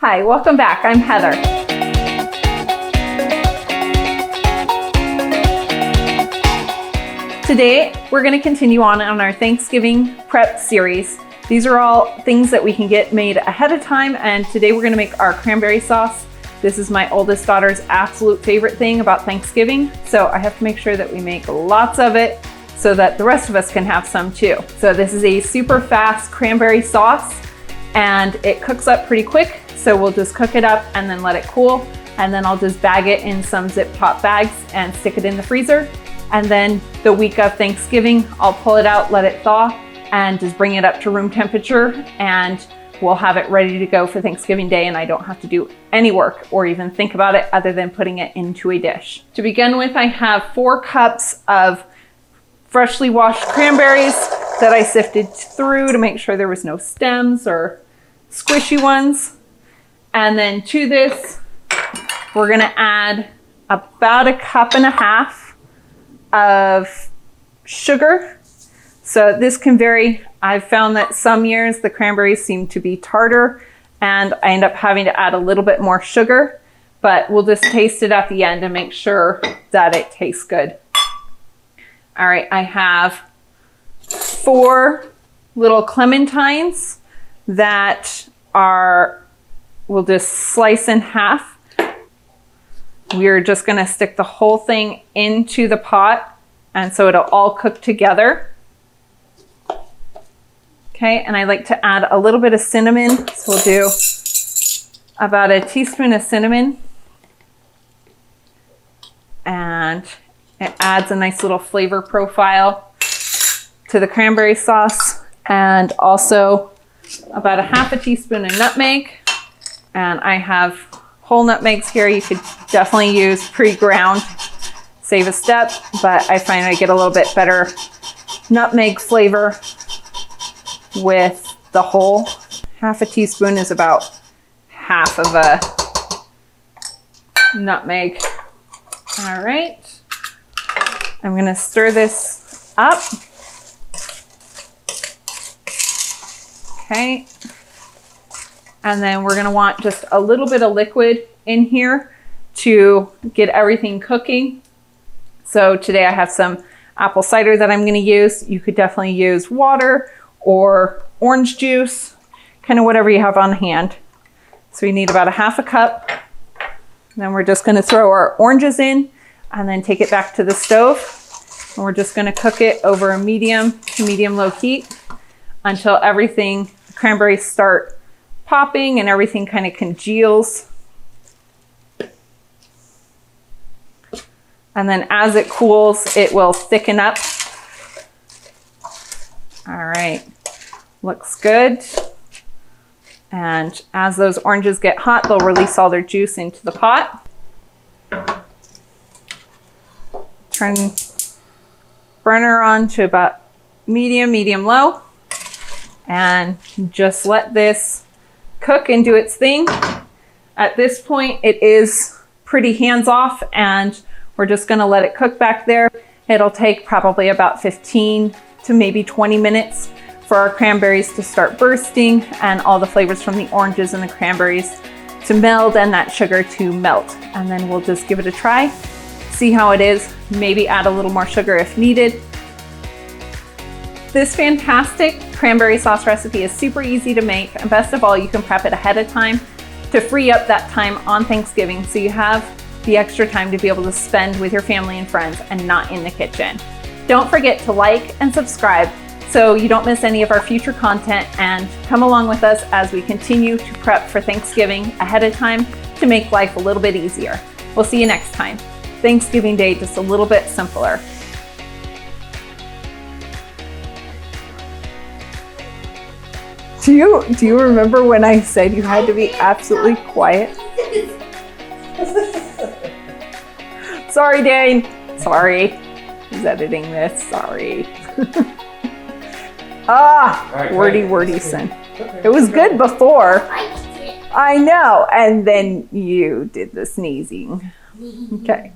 Hi, welcome back. I'm Heather. Today, we're going to continue on our Thanksgiving prep series. These are all things that we can get made ahead of time, and today we're going to make our cranberry sauce. This is my oldest daughter's absolute favorite thing about Thanksgiving, so I have to make sure that we make lots of it so that the rest of us can have some too. So this is a super fast cranberry sauce, and it cooks up pretty quick. So we'll just cook it up and then let it cool. And then I'll just bag it in some zip top bags and stick it in the freezer. And then the week of Thanksgiving, I'll pull it out, let it thaw, and just bring it up to room temperature. And we'll have it ready to go for Thanksgiving Day. And I don't have to do any work or even think about it other than putting it into a dish. To begin with, I have 4 cups of freshly washed cranberries that I sifted through to make sure there was no stems or squishy ones. And then to this, we're gonna add about 1.5 cups of sugar. So this can vary. I've found that some years the cranberries seem to be tartar and I end up having to add a little bit more sugar, but we'll just taste it at the end and make sure that it tastes good. All right, I have 4 little clementines that we'll just slice in half. We're just gonna stick the whole thing into the pot, and so it'll all cook together. Okay, and I like to add a little bit of cinnamon. So we'll do about a teaspoon of cinnamon. And it adds a nice little flavor profile to the cranberry sauce. And also about 1/2 teaspoon of nutmeg. And I have whole nutmegs here. You could definitely use pre-ground, save a step, but I find I get a little bit better nutmeg flavor with the whole. 1/2 teaspoon is about 1/2 of a nutmeg. All right. I'm gonna stir this up. Okay. And then we're gonna want just a little bit of liquid in here to get everything cooking. So today I have some apple cider that I'm gonna use. You could definitely use water or orange juice, kind of whatever you have on hand. So we need about 1/2 cup. Then we're just gonna throw our oranges in and then take it back to the stove. And we're just gonna cook it over a medium to medium-low heat until everything, the cranberries start popping and everything kind of congeals. And then as it cools, it will thicken up. All right, looks good. And as those oranges get hot, they'll release all their juice into the pot. Turn burner on to about medium-low, and just let this cook and do its thing. At this point, it is pretty hands-off, and we're just gonna let it cook back there. It'll take probably about 15 to maybe 20 minutes for our cranberries to start bursting and all the flavors from the oranges and the cranberries to meld and that sugar to melt. And then we'll just give it a try, see how it is, maybe add a little more sugar if needed. This fantastic cranberry sauce recipe is super easy to make, and best of all, you can prep it ahead of time to free up that time on Thanksgiving so you have the extra time to be able to spend with your family and friends and not in the kitchen. Don't forget to like and subscribe so you don't miss any of our future content, and come along with us as we continue to prep for Thanksgiving ahead of time to make life a little bit easier. We'll see you next time. Thanksgiving Day just a little bit simpler. Do you remember when I said you had to be absolutely quiet? Sorry, Dane. Sorry. He's editing this. Sorry. Wordy son. It was good before. I know. And then you did the sneezing. Okay.